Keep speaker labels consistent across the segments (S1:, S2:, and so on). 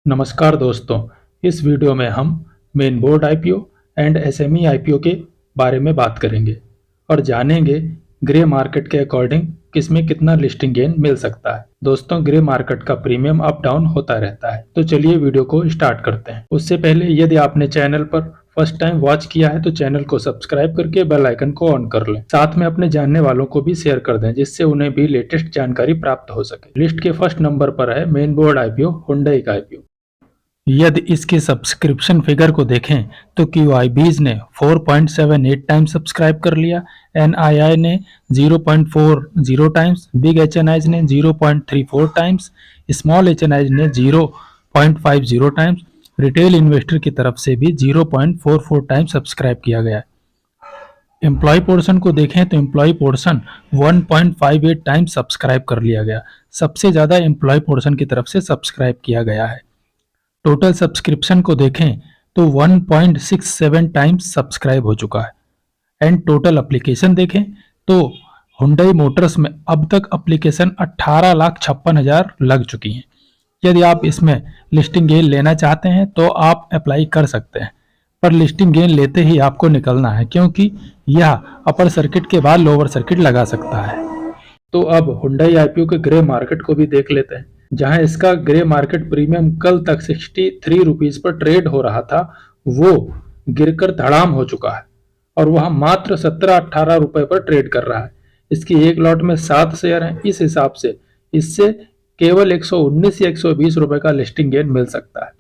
S1: नमस्कार दोस्तों, इस वीडियो में हम main board IPO and SME IPO के बारे में बात करेंगे और जानेंगे ग्रे मार्केट के अकॉर्डिंग किसमें कितना लिस्टिंग गेन मिल सकता है। दोस्तों, ग्रे मार्केट का प्रीमियम अप डाउन होता रहता है, तो चलिए वीडियो को स्टार्ट करते हैं। उससे पहले यदि आपने चैनल पर फर्स्ट टाइम वॉच किया है तो चैनल को सब्सक्राइब करके बेल आइकन को ऑन कर लें। साथ में अपने जानने वालों को भी शेयर कर दें जिससे उन्हें भी लेटेस्ट जानकारी प्राप्त हो सके। लिस्ट के फर्स्ट नंबर पर है मेन बोर्ड आईपीओ हुंडई का आईपीओ। यदि इसके सब्सक्रिप्शन फिगर को देखें तो QIBs ने 4.78 टाइम्स सब्सक्राइब कर लिया, NII ने 0.40 टाइम्स, बिग HNIs ने 0.34 टाइम्स, स्मॉल HNIs ने 0.50 टाइम्स, रिटेल इन्वेस्टर की तरफ से भी 0.44 टाइम्स सब्सक्राइब किया गया। एम्प्लॉय पोर्शन को देखें तो एम्प्लॉय पोर्शन 1.58 टाइम्स सब्सक्राइब कर लिया गया। सबसे ज़्यादा एम्प्लॉय पोर्शन की तरफ से सब्सक्राइब किया गया है। टोटल सब्सक्रिप्शन को देखें तो 1.67 टाइम्स सब्सक्राइब हो चुका है। एंड टोटल एप्लीकेशन देखें तो हुंडई मोटर्स में अब तक एप्लीकेशन 18,56,000 लग चुकी हैं। यदि आप इसमें लिस्टिंग गेन लेना चाहते हैं तो आप अप्लाई कर सकते हैं, पर लिस्टिंग गेन लेते ही आपको निकलना है क्योंकि यह अपर सर्किट के बाद लोअर सर्किट लगा सकता है। तो अब हुंडई आईपीओ के ग्रे मार्केट को भी देख लेते हैं, जहां इसका ग्रे मार्केट प्रीमियम कल तक 63 रुपीज पर ट्रेड हो रहा था, वो गिरकर धड़ाम हो चुका है और वह मात्र 17-18 रुपए पर ट्रेड कर रहा है। इसकी एक लॉट में 7 शेयर हैं। इस हिसाब से इससे केवल 119 या 120 रुपए का लिस्टिंग गेन मिल सकता है।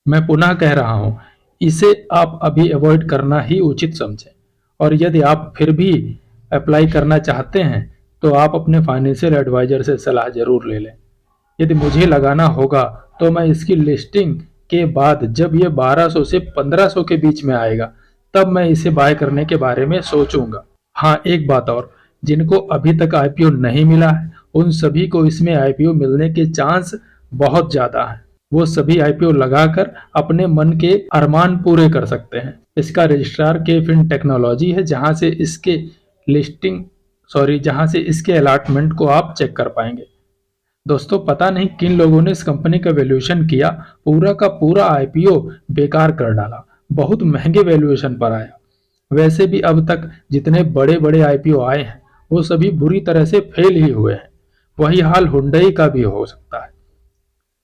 S1: मैं पुनः कह रहा हूं, इसे आप अभी अवॉइड करना ही उचित समझें और यदि आप फिर भी अप्लाई करना चाहते हैं तो आप अपने फाइनेंशियल एडवाइजर से सलाह जरूर ले लें। यदि मुझे लगाना होगा तो मैं इसकी लिस्टिंग के बाद जब ये 1200 से 1500 के बीच में आएगा तब मैं इसे बाय करने के बारे में सोचूंगा। हाँ, एक बात और, जिनको अभी तक आईपीओ नहीं मिला है उन सभी को इसमें आईपीओ मिलने के चांस बहुत ज्यादा हैं। वो सभी आईपीओ लगाकर अपने मन के अरमान पूरे कर सकते हैं। इसका रजिस्ट्रार केफिन टेक्नोलॉजी है जहां से इसके अलॉटमेंट को आप चेक कर पाएंगे। दोस्तों, पता नहीं किन लोगों ने इस कंपनी का वैल्यूएशन किया, पूरा का पूरा आईपीओ बेकार कर डाला, बहुत महंगे वैल्यूएशन पर आया। वैसे भी अब तक जितने बड़े बड़े आईपीओ आए हैं वो सभी बुरी तरह से फेल ही हुए हैं। वही हाल हुंडई का भी हो सकता है।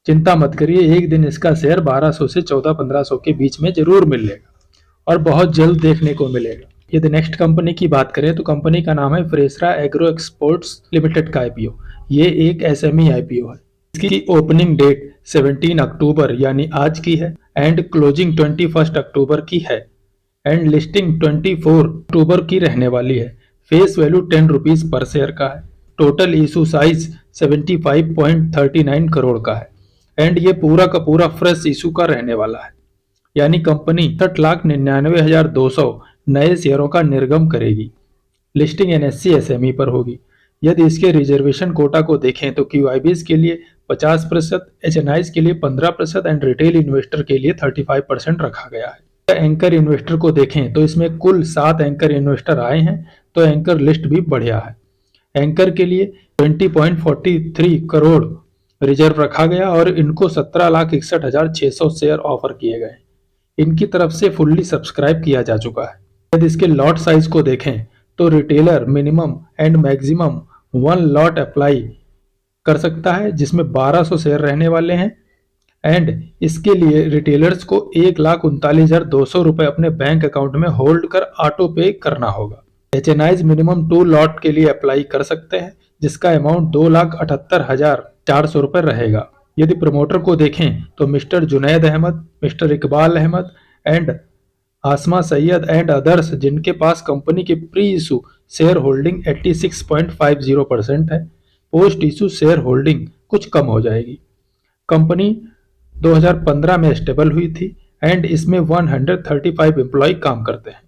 S1: चिंता मत करिए, एक दिन इसका शेयर 1200 से 14-1500 के बीच में जरूर मिलेगा और बहुत जल्द देखने को मिलेगा। यदि नेक्स्ट कंपनी की बात करें तो कंपनी का नाम है फ्रेसरा एग्रो एक्सपोर्ट्स लिमिटेड का आईपीओ। ये एक एसएमई आईपीओ है। इसकी ओपनिंग डेट 17 अक्टूबर यानी आज की है एंड क्लोजिंग 21 अक्टूबर की है एंड लिस्टिंग 24 अक्टूबर की रहने वाली है। Face value 10 rupees per share का है। टोटल इशू साइज 75.39 करोड़ का है एंड ये पूरा का पूरा फ्रेश इशू का रहने वाला है, यानी कंपनी 60,99,200 नए शेयरों का निर्गम करेगी। लिस्टिंग एनएससी एसएमई पर होगी। यदि इसके रिजर्वेशन कोटा को देखें तो QIBs के लिए 50%, HNIs के लिए 15% एंड रिटेल इन्वेस्टर के लिए 35% रखा गया है। एंकर इन्वेस्टर को देखें तो इसमें कुल 7 एंकर इन्वेस्टर आए हैं, तो एंकर लिस्ट भी बढ़िया है। एंकर के लिए 20.43 करोड़ रिजर्व रखा गया और इनको 17,61,600 शेयर ऑफर किए गए। इनकी तरफ से फुल्ली सब्सक्राइब किया जा चुका है। यदि इसके लॉट साइज को देखें तो retailer minimum and maximum 1 lot apply कर सकता है जिसमें 1200 शेयर रहने वाले हैं एंड इसके लिए रिटेलर्स को 1,39,200 रुपए अपने बैंक अकाउंट में होल्ड कर ऑटो पे करना होगा। HNIs मिनिमम 2 लॉट के लिए अप्लाई कर सकते हैं जिसका अमाउंट 2,78,400 रुपए रहेगा। यदि प्रमोटर को देखें तो Mr Junaid Ahmed, Mr Iqbal Ahmed and Asma Syed and others, जिनके पास कंपनी की प्री इशू शेयर होल्डिंग 86.50% है। पोस्ट इशू शेयर होल्डिंग कुछ कम हो जाएगी। कंपनी 2015 में स्टेबल हुई थी एंड इसमें 135 एम्प्लॉय काम करते हैं।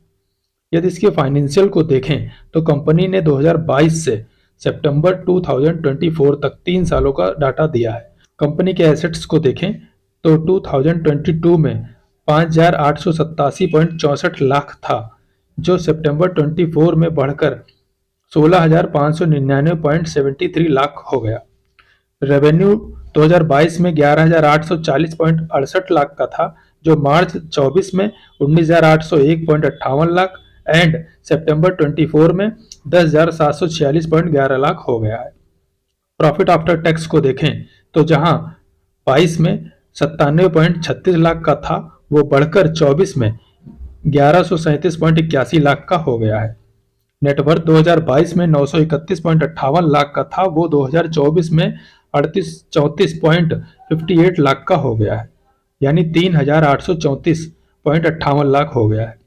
S1: यदि इसके फाइनेंशियल को देखें तो कंपनी ने 2022 से सितंबर 2024 तक 3 सालों का डाटा दिया है। कंपनी के एसेट्स को देखें तो 2022 में 5,887.64 लाख था, जो सितंबर 24 में बढ़कर 16,599.73 लाख हो गया। रेवेन्यू 2022 में 11,840.68 लाख का था, जो मार्च 24 में 19,801.58 लाख एंड सितंबर 24 में 10,746.11 लाख हो गया है। प्रॉफिट आफ्टर टैक्स को देखें तो जहां 22 में 97.36 लाख का था, वो बढ़कर 24 में 1137.81 लाख का हो गया है। नेटवर्थ 2022 में 931.58 लाख का था, वो 2024 में 34.58 लाख का हो गया है, यानी 3,834.58 लाख हो गया है।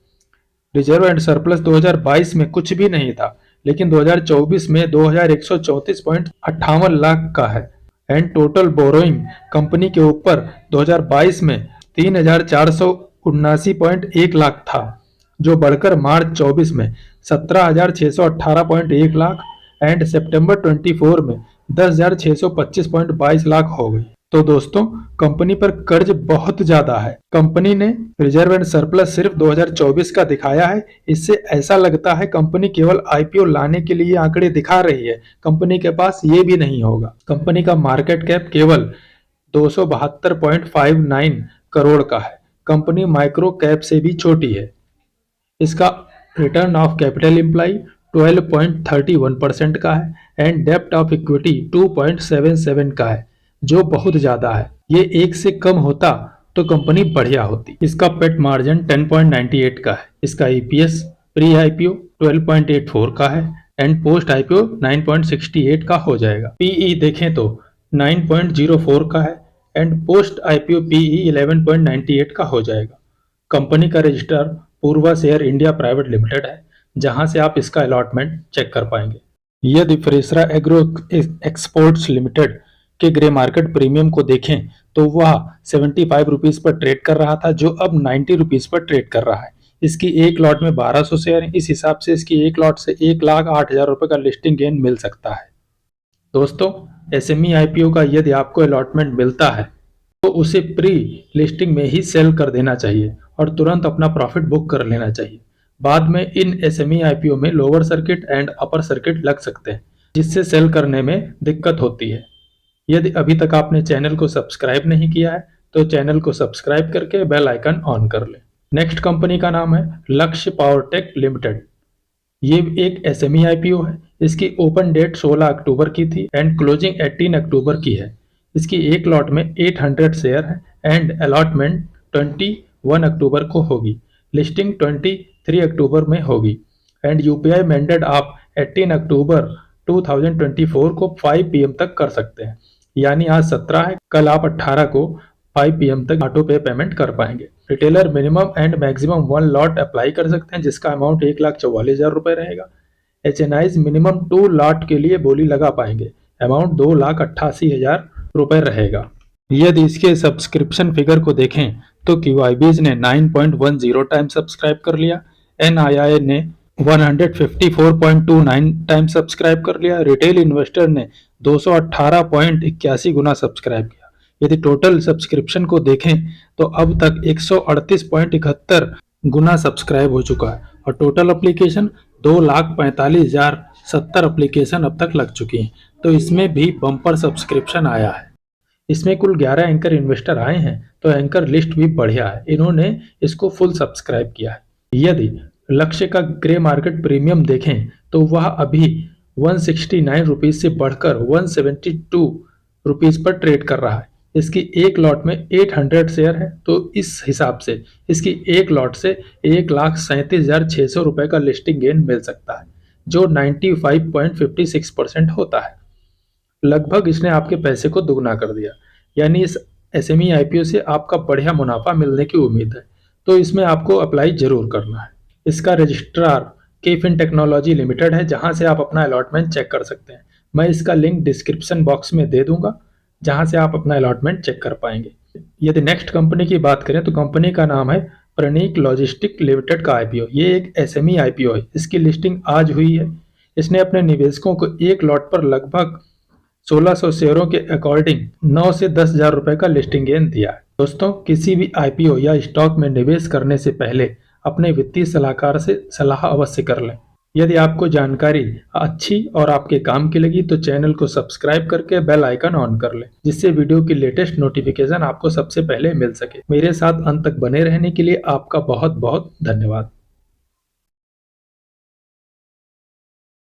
S1: रिजर्व एंड सरप्लस 2022 में कुछ भी नहीं था, लेकिन 2024 में 2,134.58 लाख का है। एंड टोटल बोरोइंग कंपनी के ऊपर 2022 में 3,479.1 लाख था, जो बढ़कर मार्च 24 में 17,618.1 लाख एंड सितंबर 24 में 10,625.22 लाख हो गई। तो दोस्तों, कंपनी पर कर्ज बहुत ज्यादा है। कंपनी ने रिजर्व एंड सरप्लस सिर्फ 2024 का दिखाया है। इससे ऐसा लगता है कंपनी केवल आईपीओ लाने के लिए आंकड़े दिखा रही है। कंपनी के पास ये भी नहीं होगा। कंपनी का मार्केट कैप केवल 272.59 करोड़ का है। कंपनी माइक्रो कैप से भी छोटी है। इसका रिटर्न ऑफ कैपिटल एम्प्लॉय 12.31% का है एंड डेप्ट ऑफ इक्विटी 2.77 का है, जो बहुत ज्यादा है। ये 1 से कम होता तो कंपनी बढ़िया होती। इसका पेट मार्जिन 10.98 का है। इसका ईपीएस प्री आईपीओ 12.84 का है एंड पोस्ट आईपीओ 9.68 का हो जाएगा। पीई देखें तो 9.04 का है एंड पोस्ट आईपीओ पीई 11.98 का हो जाएगा। कंपनी का रजिस्ट्रार पूर्वा शेयर इंडिया प्राइवेट लिमिटेड है, जहां से आप इसका अलॉटमेंट चेक कर पाएंगे। यदि फ्रेसरा एग्रो एक्सपोर्ट्स लिमिटेड के ग्रे मार्केट प्रीमियम को देखें तो वह 75 रुपीज पर ट्रेड कर रहा था, जो अब 90 रुपीज पर ट्रेड कर रहा है। इसकी एक लॉट में 1200 शेयर है। इस हिसाब से इसकी एक लॉट से 1,08,000 रुपए का लिस्टिंग गेन मिल सकता है। दोस्तों, एसएमई आईपीओ का यदि आपको अलॉटमेंट मिलता है तो उसे प्री लिस्टिंग में ही सेल कर देना चाहिए और तुरंत अपना प्रॉफिट बुक कर लेना चाहिए। बाद में इन एसएमई आईपीओ में lower circuit and upper circuit लग सकते हैं, जिससे सेल करने में दिक्कत होती है। यदि अभी तक आपने चैनल को सब्सक्राइब नहीं किया है तो चैनल को सब्सक्राइब करके बेल आइकन ऑन कर लें। नेक्स्ट कंपनी का नाम है लक्ष्य पावरटेक लिमिटेड। ये एक एसएमई आईपीओ है। इसकी ओपन डेट 16 अक्टूबर की थी एंड क्लोजिंग 18 अक्टूबर की है। इसकी एक लॉट में 800 शेयर है एंड अलॉटमेंट 21 अक्टूबर को होगी। लिस्टिंग 23 अक्टूबर में होगी एंड यूपीआई मैंडेट आप 18 अक्टूबर 2024 को 5 PM तक कर सकते हैं। यानी आज 17 है, कल आप 18 को 5 PM तक ऑटो पे पेमेंट कर पाएंगे। Retailer minimum and maximum 1 lot apply कर सकते हैं, जिसका अमाउंट 1,44,000 रुपए रहेगा। एचएनआईज मिनिमम 2 लॉट के लिए बोली लगा पाएंगे। अमाउंट 2,88,000 रुपए रहेगा। यदि इसके सब्सक्रिप्शन फिगर को देखें तो क्यूआईबीज ने 9.10 टाइम सब्सक्राइब कर लिया, एनआईआई ने 154.29 टाइम सब्सक्राइब कर लिया, रिटेल इन्वेस्टर ने 218.81 गुना सब्सक्राइब किया। यदि टोटल सब्सक्रिप्शन को देखें तो अब तक 138.71 गुना सब्सक्राइब हो चुका है और टोटल एप्लीकेशन 2,45,070 एप्लीकेशन अब तक लग चुकी हैं। तो इसमें भी बम्पर सब्सक्रिप्शन आया है। इसमें कुल 11 एंकर इन्वेस्टर आए हैं, तो एंकर लिस्ट भी बढ़िया है। इन्होंने इसको फुल सब्सक्राइब किया है। यदि लक्ष्य का ग्रे मार्केट प्रीमियम देखें तो वह अभी 169 रुपीज से बढ़कर 172 रुपीज पर ट्रेड कर रहा है। इसकी एक लॉट में 800 शेयर है, तो इस हिसाब से इसकी एक लॉट से 1,37,600 रुपए का लिस्टिंग गेन मिल सकता है, जो 95.56% होता है। लगभग इसने आपके पैसे को दुगना कर दिया। यानी इस एसएमई आईपीओ से आपका बढ़िया मुनाफा मिलने की उम्मीद है, तो इसमें आपको अप्लाई जरूर करना है। इसका रजिस्ट्रार केफिन टेक्नोलॉजी लिमिटेड है, जहां से आप अपना अलॉटमेंट चेक कर सकते हैं। मैं इसका लिंक डिस्क्रिप्शन बॉक्स में दे दूंगा, जहां से आप अपना अलॉटमेंट चेक कर पाएंगे। यदि नेक्स्ट कंपनी की बात करें तो कंपनी का नाम है प्रणीक लॉजिस्टिक लिमिटेड का आईपीओ। ये एक एसएमई आईपीओ है। इसकी लिस्टिंग आज हुई है। इसने अपने निवेशकों को एक लॉट पर लगभग 1600 शेयरों के अकॉर्डिंग 9 से 10,000 रुपए का लिस्टिंग गेन दिया है। दोस्तों, किसी भी आईपीओ या स्टॉक में निवेश करने से पहले अपने वित्तीय सलाहकार से सलाह अवश्य कर लें। यदि आपको जानकारी अच्छी और आपके काम की लगी तो चैनल को सब्सक्राइब करके बेल आइकन ऑन कर लें, जिससे वीडियो की लेटेस्ट नोटिफिकेशन आपको सबसे पहले मिल सके। मेरे साथ अंत तक बने रहने के लिए आपका बहुत बहुत धन्यवाद।